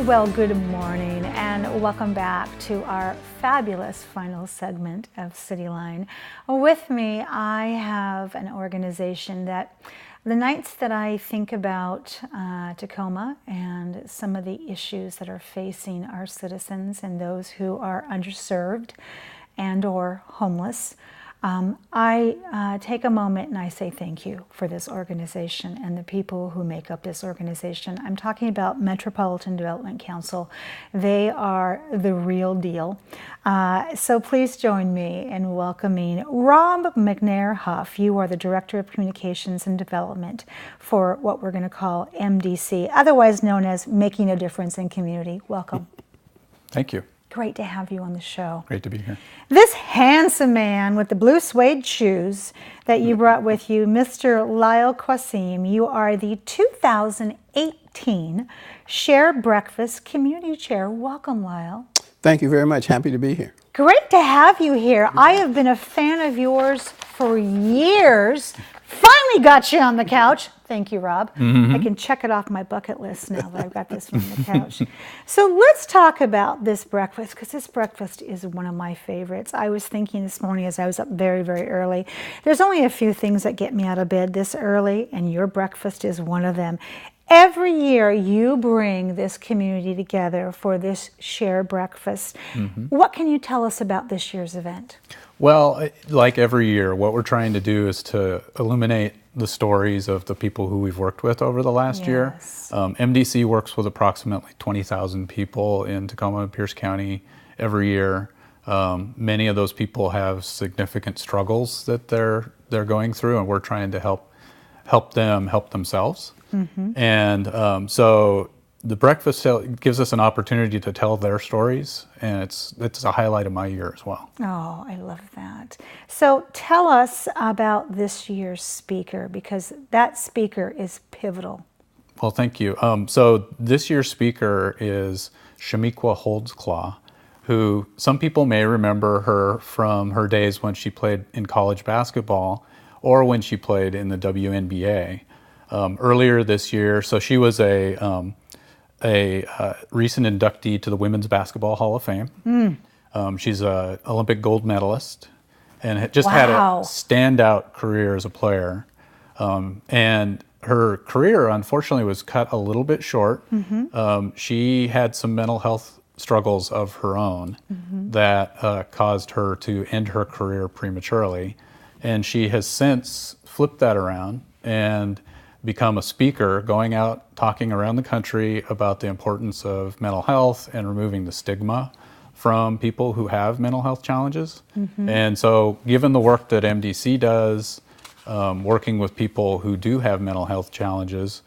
Well, good morning and welcome back to our fabulous final segment of CityLine. With me, I have an organization that the nights that I think about Tacoma and some of the issues that are facing our citizens and those who are underserved and or homeless, I take a moment and I say thank you for this organization and the people who make up this organization. I'm talking about Metropolitan Development Council. They are the real deal. So please join me in welcoming Rob McNair-Huff. You are the Director of Communications and Development for what we're going to call MDC, otherwise known as Making a Difference in Community. Welcome. Thank you. Great to have you on the show. Great to be here. This handsome man with the blue suede shoes that you brought with you, Mr. Lyle Quasim, you are the 2018 Share Breakfast Community Chair. Welcome, Lyle. Thank you very much. Happy to be here. Great to have you here. I have been a fan of yours for years. Finally got you on the couch. Thank you, Rob. Mm-hmm. I can check it off my bucket list now that I've got this from the couch. So let's talk about this breakfast, because this breakfast is one of my favorites. I was thinking this morning as I was up very, very early, there's only a few things that get me out of bed this early, and your breakfast is one of them. Every year you bring this community together for this share breakfast. Mm-hmm. What can you tell us about this year's event? Well, like every year, what we're trying to do is to illuminate the stories of the people who we've worked with over the last year. MDC works with approximately 20,000 people in Tacoma and Pierce County every year. Many of those people have significant struggles that they're going through, and we're trying to help them help themselves. Mm-hmm. And so the breakfast gives us an opportunity to tell their stories, and it's a highlight of my year as well. Oh, I love that. So tell us about this year's speaker, because that speaker is pivotal. Well, thank you. So this year's speaker is Shamiqua Holdsclaw, who some people may remember her from her days when she played in college basketball or when she played in the WNBA. Earlier this year, so she was a recent inductee to the Women's Basketball Hall of Fame. She's an Olympic gold medalist and had had a standout career as a player. And her career, unfortunately, was cut a little bit short. Mm-hmm. She had some mental health struggles of her own that caused her to end her career prematurely. And she has since flipped that around and become a speaker, going out talking around the country about the importance of mental health and removing the stigma from people who have mental health challenges. Mm-hmm. And so given the work that MDC does, working with people who do have mental health challenges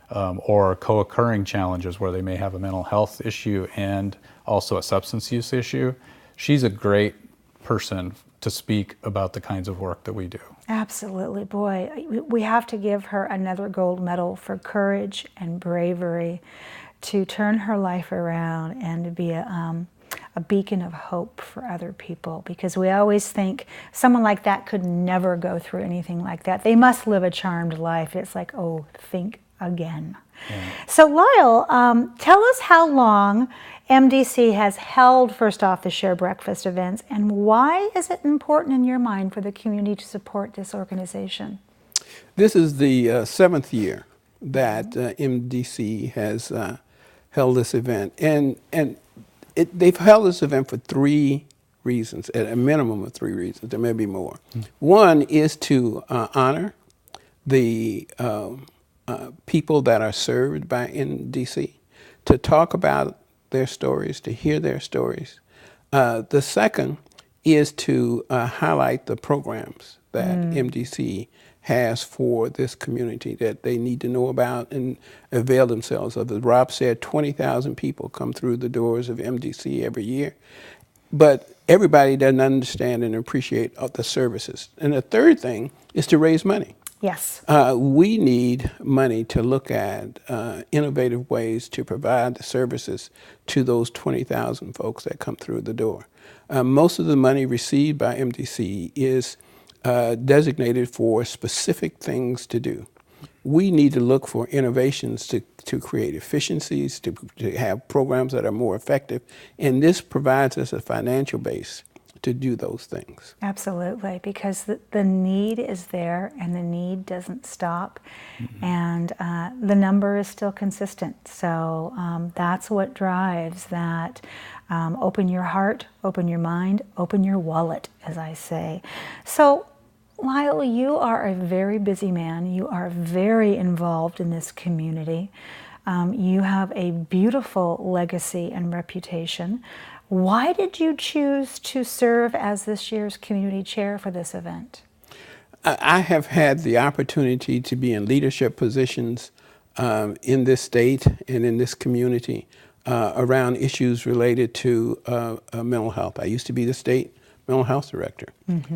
or co-occurring challenges where they may have a mental health issue and also a substance use issue, she's a great person to speak about the kinds of work that we do. Absolutely. Boy, we have to give her another gold medal for courage and bravery to turn her life around and to be a beacon of hope for other people, because we always think someone like that could never go through anything like that. They must live a charmed life. It's like, oh, think again. Yeah. So Lyle, tell us how long MDC has held, first off, the Share Breakfast events, and why is it important in your mind for the community to support this organization? This is the 7th year that MDC has held this event, and they've held this event for 3 reasons, at a minimum of 3 reasons. There may be more. One is to honor the people that are served by MDC, to talk about their stories, to hear their stories. The second is to highlight the programs that MDC has for this community that they need to know about and avail themselves of. As Rob said, 20,000 people come through the doors of MDC every year, but everybody doesn't understand and appreciate the services. And the third thing is to raise money. Yes. We need money to look at innovative ways to provide the services to those 20,000 folks that come through the door. Most of the money received by MDC is designated for specific things to do. we need to look for innovations to create efficiencies, to have programs that are more effective. And this provides us a financial base to do those things. Absolutely, because the need is there and the need doesn't stop, and the number is still consistent. So that's what drives that. Open your heart, open your mind, open your wallet, as I say. So Lyle, you are a very busy man. You are very involved in this community. You have a beautiful legacy and reputation. Why did you choose to serve as this year's community chair for this event? I have had the opportunity to be in leadership positions in this state and in this community around issues related to mental health. I used to be the state mental health director.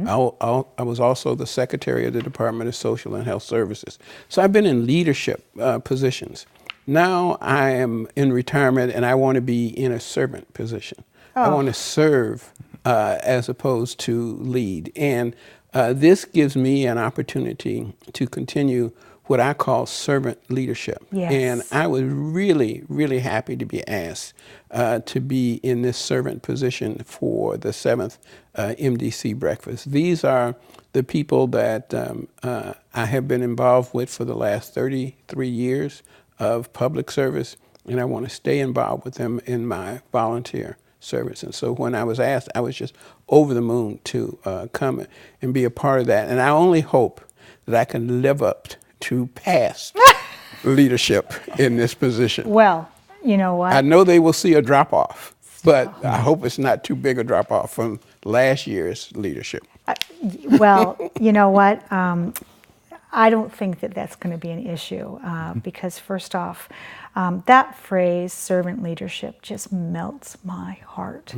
I was also the secretary of the Department of Social and Health Services. So I've been in leadership positions. Now I am in retirement and I want to be in a servant position. I want to serve as opposed to lead. And this gives me an opportunity to continue what I call servant leadership. Yes. And I was really, really happy to be asked to be in this servant position for the 7th MDC breakfast. These are the people that I have been involved with for the last 33 years of public service, and I want to stay involved with them in my volunteer service. And so when I was asked, I was just over the moon to come and be a part of that. And I only hope that I can live up to past leadership in this position. Well, you know what? I know they will see a drop off, but I hope it's not too big a drop off from last year's leadership. Well, you know what? I don't think that that's going to be an issue because first off, that phrase, servant leadership, just melts my heart.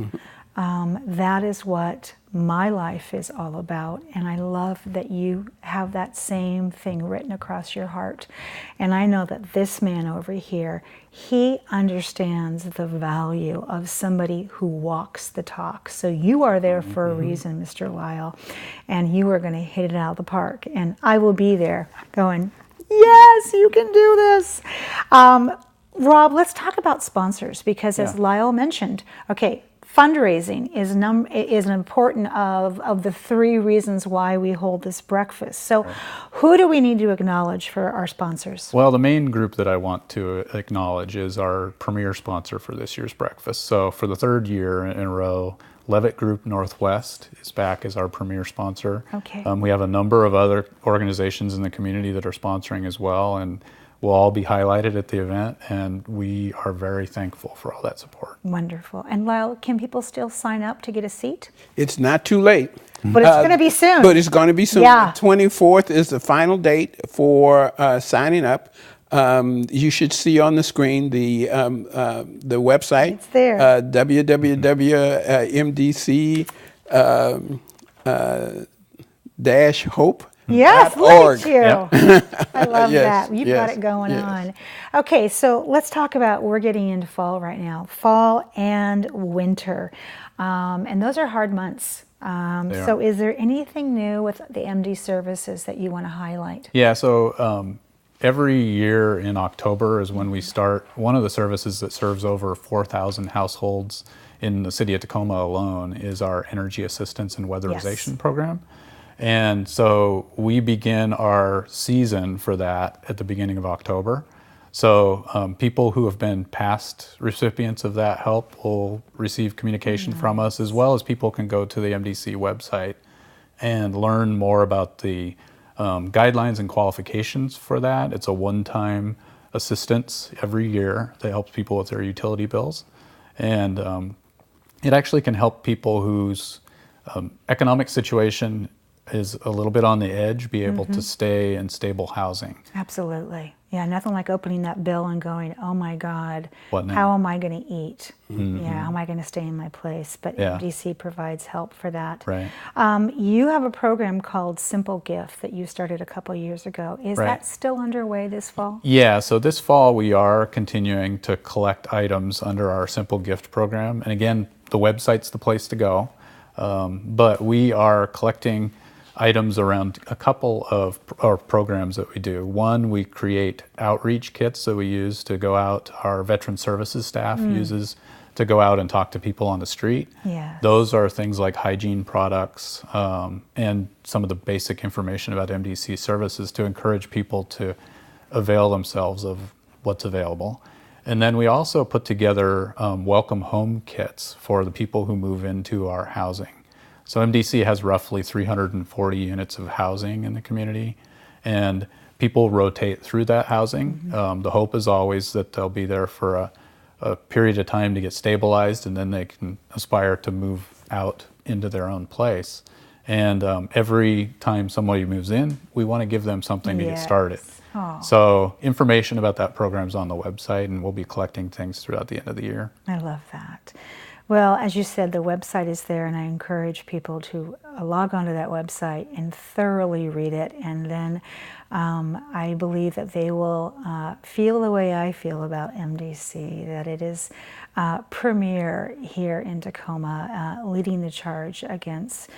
That is what my life is all about, and I love that you have that same thing written across your heart. And I know that this man over here, he understands the value of somebody who walks the talk. So you are there for a reason, Mr. Lyle, and you are going to hit it out of the park. And I will be there going, yes, you can do this. Rob, let's talk about sponsors because as Lyle mentioned, okay, fundraising is an important of the 3 reasons why we hold this breakfast. So who do we need to acknowledge for our sponsors? Well, the main group that I want to acknowledge is our premier sponsor for this year's breakfast. So for the 3rd year in a row, Levitt Group Northwest is back as our premier sponsor. Okay. We have a number of other organizations in the community that are sponsoring as well, and will all be highlighted at the event, and we are very thankful for all that support. Wonderful. And Lyle, can people still sign up to get a seat? It's not too late. But it's going to be soon. But it's going to be soon. Yeah. The 24th is the final date for signing up. You should see on the screen the website. It's there. www.mdc-hope. Yes, look at you. Yep. I love Yes, that. You've got it going on. Okay, so let's talk about, we're getting into fall right now, fall and winter. And those are hard months. So is there anything new with the MD services that you want to highlight? Yeah, so every year in October is when we start one of the services that serves over 4,000 households in the city of Tacoma alone is our energy assistance and weatherization program. And so we begin our season for that at the beginning of October. So people who have been past recipients of that help will receive communication from us, as well as people can go to the MDC website and learn more about the guidelines and qualifications for that. It's a one-time assistance every year that helps people with their utility bills. And it actually can help people whose economic situation is a little bit on the edge, be able to stay in stable housing. Absolutely. Yeah, nothing like opening that bill and going, oh my God, What now? how am I going to eat? Yeah, how am I going to stay in my place? But Yeah. MDC provides help for that. Right. You have a program called Simple Gift that you started a couple years ago. Is that still underway this fall? Yeah, so this fall we are continuing to collect items under our Simple Gift program. And again, the website's the place to go. But we are collecting items around a couple of our programs that we do. One, we create outreach kits that we use to go out. Our veteran services staff uses to go out and talk to people on the street. Yes. Those are things like hygiene products and some of the basic information about MDC services to encourage people to avail themselves of what's available. And then we also put together welcome home kits for the people who move into our housing. So MDC has roughly 340 units of housing in the community, and people rotate through that housing. The hope is always that they'll be there for a period of time to get stabilized, and then they can aspire to move out into their own place. And every time somebody moves in, we want to give them something to get started. Oh. So information about that program is on the website, and we'll be collecting things throughout the end of the year. I love that. Well, as you said, the website is there, and I encourage people to log onto that website and thoroughly read it. And then I believe that they will feel the way I feel about MDC, that it is premier here in Tacoma, leading the charge against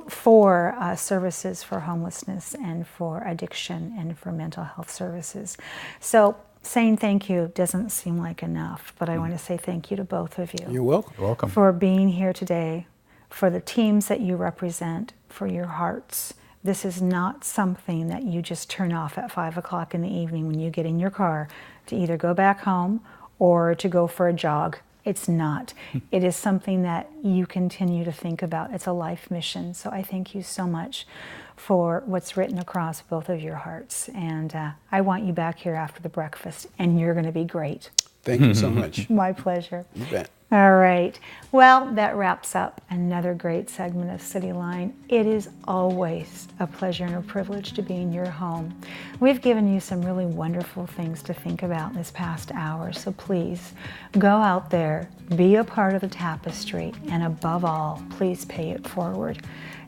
for services for homelessness and for addiction and for mental health services. So saying thank you doesn't seem like enough, but I want to say thank you to both of you. You're welcome. You're welcome. For being here today, for the teams that you represent, for your hearts. This is not something that you just turn off at 5 o'clock in the evening when you get in your car to either go back home or to go for a jog. It's not. It is something that you continue to think about. It's a life mission. So I thank you so much for what's written across both of your hearts. And I want you back here after the breakfast, and you're going to be great. Thank you so much. My pleasure. You bet. All right. Well, that wraps up another great segment of CityLine. It is always a pleasure and a privilege to be in your home. We've given you some really wonderful things to think about this past hour, so please go out there, be a part of the tapestry, and above all, please pay it forward.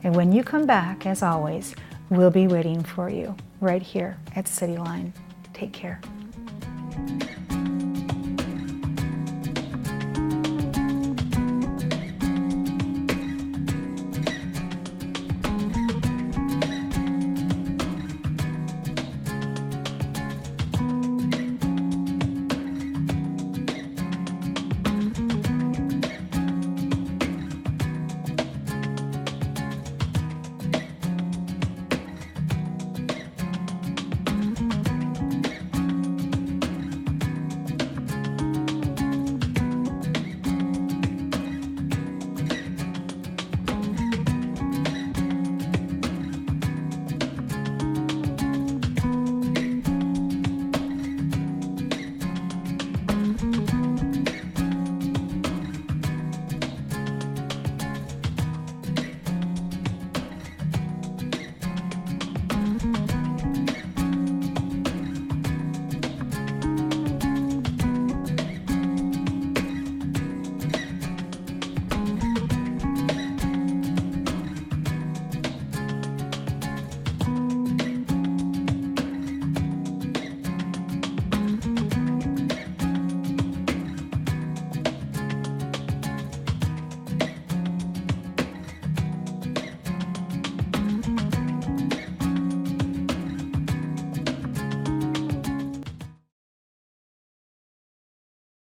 And when you come back, as always, we'll be waiting for you right here at CityLine. Take care.